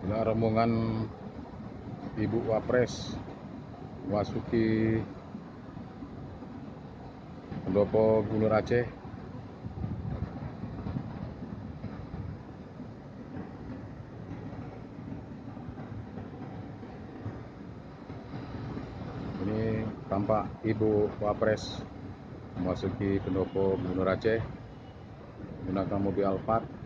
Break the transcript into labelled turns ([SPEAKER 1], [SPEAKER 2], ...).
[SPEAKER 1] Inilah rombongan Ibu Wapres memasuki pendopo Gubernur Aceh. Ini tampak Ibu Wapres memasuki pendopo Gubernur Aceh menggunakan mobil Alphard.